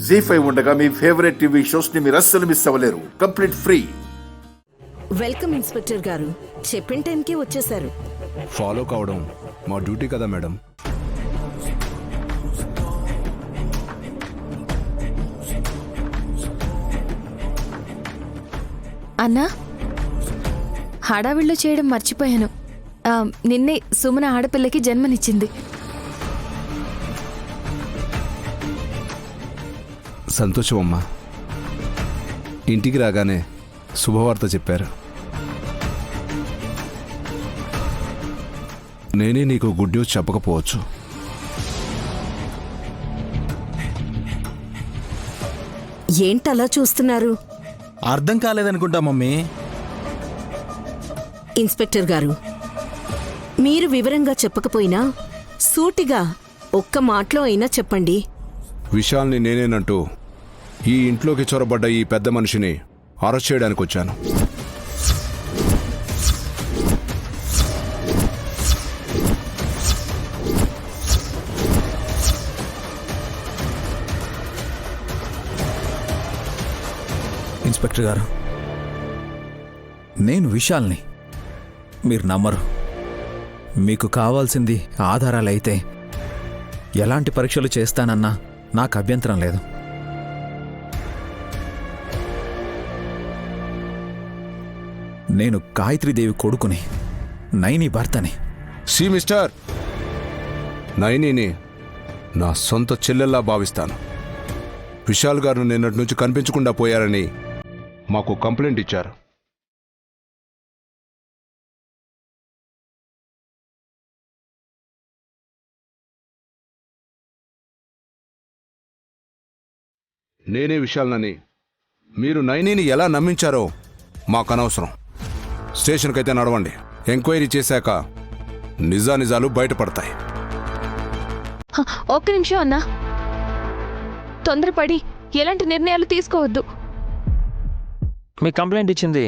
జీ5 ఉండగా మీ favourite TV shows ని మీరు అస్సలు మిస్ అవ్వలేరు. Complete free. వెల్కమ్ ఇన్స్పెక్టర్ గారు. చెప్పిన టైంకి వచ్చేసారు. ఫాలో కావడం మా డ్యూటీ కదా మేడం. అన్నా, హడావిళ్ళు చేయడం మర్చిపోయాను. నిన్నే సుమన ఆడపిల్లకి జన్మనిచ్చింది. సంతోషం అమ్మా. ఇంటికి రాగానే శుభవార్త చెప్పారు. నేనే నీకు గుడ్ న్యూస్ చెప్పకపోవచ్చు. ఏంటలా చూస్తున్నారు? అర్థం కాలేదనుకుంటా మమ్మీ. ఇన్స్పెక్టర్ గారు, మీరు వివరంగా చెప్పకపోయినా సూటిగా ఒక్క మాటలో అయినా చెప్పండి. విషయాల్ని నేనేనంటూ ఈ ఇంట్లోకి చొరబడ్డ ఈ పెద్ద మనిషిని అరెస్ట్ చేయడానికి వచ్చాను. ఇన్స్పెక్టర్ గారు, నేను విశాల్ని. మీరు నమ్మరు. మీకు కావాల్సింది ఆధారాలైతే ఎలాంటి పరీక్షలు చేస్తానన్నా నాకు అభ్యంతరం లేదు. నేను గాయత్రీదేవి కొడుకుని, నైని భర్తని. సి మిస్టర్, నైనిని నా సొంత చెల్లెల్లా భావిస్తాను. విశాల్ గారు నిన్నటి నుంచి కనిపించకుండా పోయారని మాకు కంప్లైంట్ ఇచ్చారు. నేనే విశాల్నని మీరు నైనిని ఎలా నమ్మించారో మాకు అనవసరం. స్టేషన్కైతే నడవండి. ఎంక్వైరీ చేశాక నిజానిజాలు బయటపడతాయి. ఒక్క నిమిషం అన్నా, తొందరపడి ఎలాంటి నిర్ణయాలు తీసుకోవద్దు. మీ కంప్లైంట్ ఇచ్చింది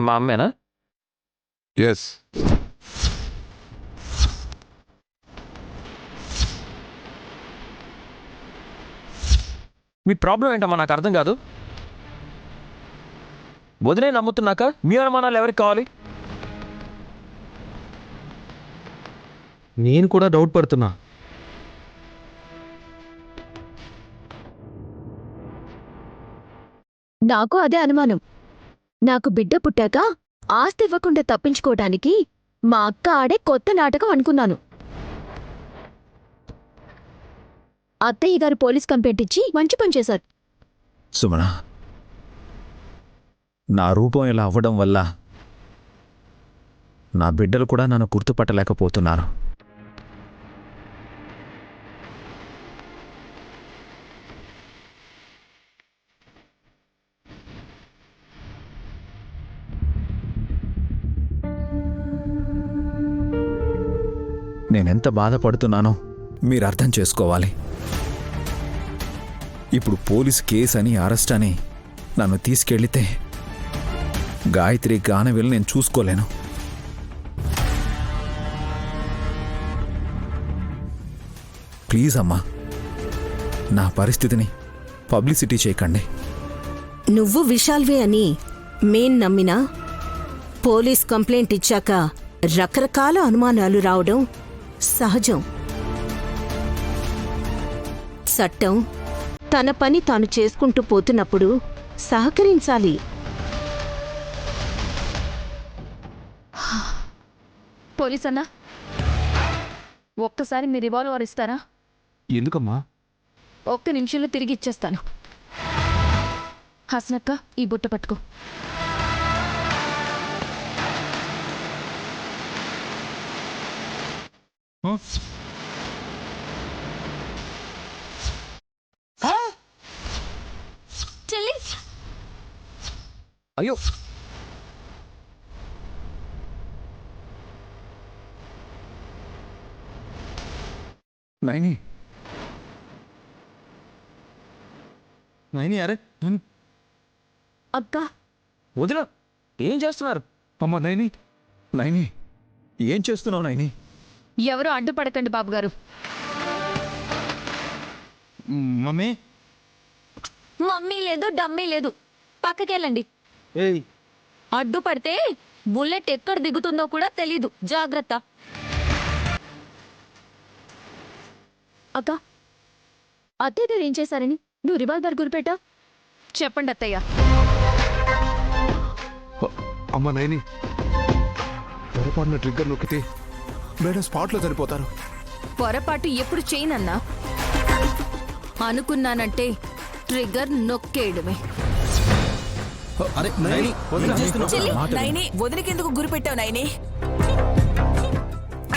మా అమ్మేనా? ఎస్. మీ ప్రాబ్లం ఏంటమ్మా నాకు అర్థం కాదు. వదిలే నమ్ముతున్నాక మీ అనుమానాలు ఎవరికి కావాలి? నేను కూడా డౌట్ పడుతున్నా. నాకు అదే అనుమానం. నాకు బిడ్డ పుట్టాక ఆస్తి ఇవ్వకుండా తప్పించుకోవటానికి మా అక్క ఆడే కొత్త నాటకం అనుకున్నాను. అత్తయ్య గారు పోలీస్ కంప్లైంట్ ఇచ్చి మంచి పని చేశారు. సుమన, నా రూపం ఇలా అవ్వడం వల్ల నా బిడ్డలు కూడా నన్ను గుర్తుపట్టలేకపోతున్నారు. నేనెంత బాధపడుతున్నానో మీరు అర్థం చేసుకోవాలి. ఇప్పుడు పోలీసు కేసు అని, అరెస్ట్ అని నన్ను తీసుకెళ్లితే గాయత్రి గానవిల్ని నేను చూసుకోలేను. ప్లీజ్ అమ్మా, నా పరిస్థితిని పబ్లిసిటీ చేయకండి. నువ్వు విశాల్వే అని మేం నమ్మినా పోలీస్ కంప్లైంట్ ఇచ్చాక రకరకాల అనుమానాలు రావడం సహజం. చట్టం తన పని తాను చేసుకుంటూ పోతున్నప్పుడు సహకరించాలి. పోలీస్ అన్నా, ఒక్కసారి మీ రివాల్వర్ ఇస్తారా? ఎందుకమ్మా? ఒక్క నిమిషంలో తిరిగి ఇచ్చేస్తాను. హసనక్క, ఈ బుట్ట పట్టుకో. చెల్లి, అయ్యో, నైని, నైని, అరే అక్క, వదిన ఏం చేస్తున్నారు? అమ్మ నైని, నైని ఏం చేస్తున్నావు నైని? ఎవరు అడ్డుపడకండి బాబుగారు. మమ్మీ మమ్మీ లేదు డమ్మీ లేదు, పక్కకెళ్ళండి. ఏయ్ అడ్డుపడితే బుల్లెట్ ఎక్కడ దిగుతుందో కూడా తెలీదు, జాగ్రత్త. అక్క, అత్తయ్య గారు ఏం చేశారని నువ్వు రివాల్వర్ గురిపెట్టా? చెప్పండి అత్తయ్య. అమ్మ నైని, పొరపాటున ట్రిగ్గర్ నొక్కితే మేడం స్పాట్లో చనిపోతారు. పొరపాటు ఎప్పుడు చేయనన్నా, అనుకున్నానంటే ట్రిగ్గర్ నొక్కేయడమే. అరే నైని, ఏం చేస్తున్నావ్? నైని వదిలికెందుకు గురి పెట్టావు నైని?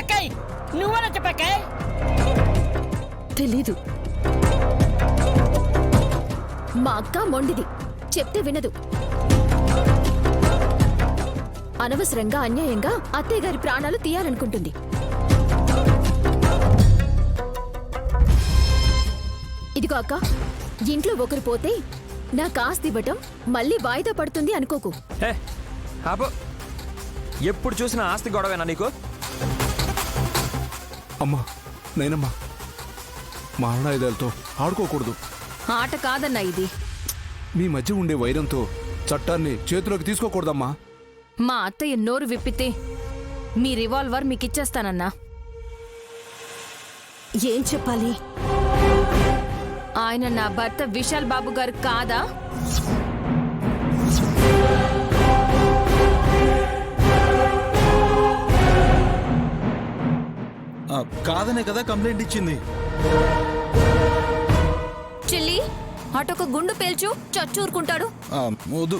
అక్కయ్ నువ్వనా చెప్పక్కాయ్? తెలీదు. మా అక్క మొండిది, చెప్తే వినదు. అనవసరంగా అన్యాయంగా అత్తయ్య గారి ప్రాణాలు తీయాలనుకుంటుంది. ఇదిగో అక్క, ఇంట్లో ఒకరు పోతే నాకు ఆస్తి ఇవ్వటం మళ్ళీ వాయిదా పడుతుంది అనుకోకు. హే ఆపు. ఎప్పుడు చూసినా ఆస్తి గొడవేనా నీకు? అమ్మా నైనమ్మా, మారణాయుధాలతో ఆడుకోకూడదు. ఆట కాదన్నా ఇది. మీ మధ్య ఉండే వైరంతో చట్టాన్ని చేతిలోకి తీసుకోకూడదమ్మా. మా అత్తయ్య నోరు విప్పితే మీ రివాల్వర్ మీకిచ్చేస్తానన్నా. ఏం చెప్పాలి? ఆయన నా భర్త విశాల్ బాబు గారు కాదా? కాదనే కదా కంప్లైంట్ ఇచ్చింది. చెల్లి, అటొక గుండు పేల్చు, చచ్చూరుకుంటాడు. వద్దు.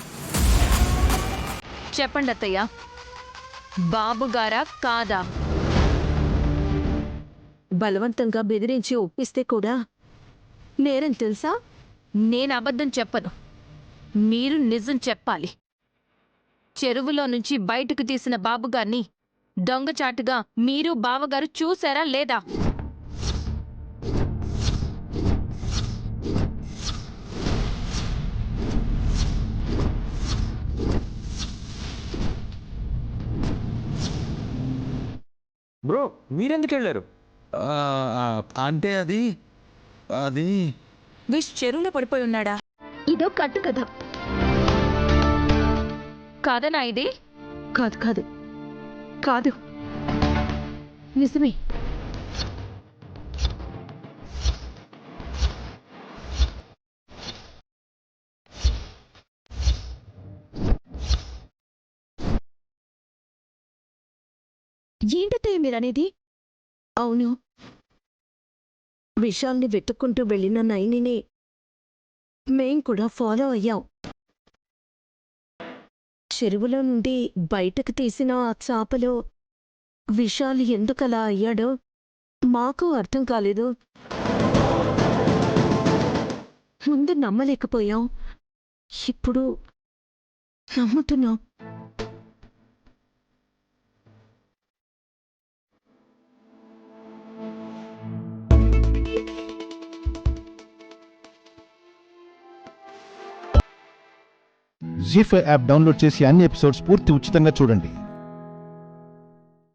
చెప్పండి అత్తయ్య, బాబు గారా కాదా? బలవంతంగా బెదిరించి ఒప్పిస్తే కూడా నేరం తెలుసా? నేను అబద్ధం చెప్పను, మీరు నిజం చెప్పాలి. చెరువులో నుంచి బయటకు తీసిన బాబుగారిని దొంగచాటుగా మీరు బావగారు చూసారా లేదా? బ్రో మీరెందుకు వెళ్ళారు? అంటే అది విష్ చెరువులో పడిపోయి ఉన్నాడా? ఇదో కట్టు కదా. కాదనా ఇది? కాదు కాదు కాదు, నిజమే. ఏంటత్తయ్య మీరనేది? అవును, విషయాల్ని వెతుక్కుంటూ వెళ్ళిన నైనిని మేం కూడా ఫాలో అయ్యాం. చెరువులో నుండి బయటకు తీసిన ఆ చాపలో విషాల్ ఎందుకలా అయ్యాడో మాకు అర్థం కాలేదు. ముందు నమ్మలేకపోయాం, ఇప్పుడు నమ్ముతున్నాం. జీ5 యాప్ డౌన్లోడ్ చేసి అన్ని ఎపిసోడ్స్ పూర్తి ఉచితంగా చూడండి.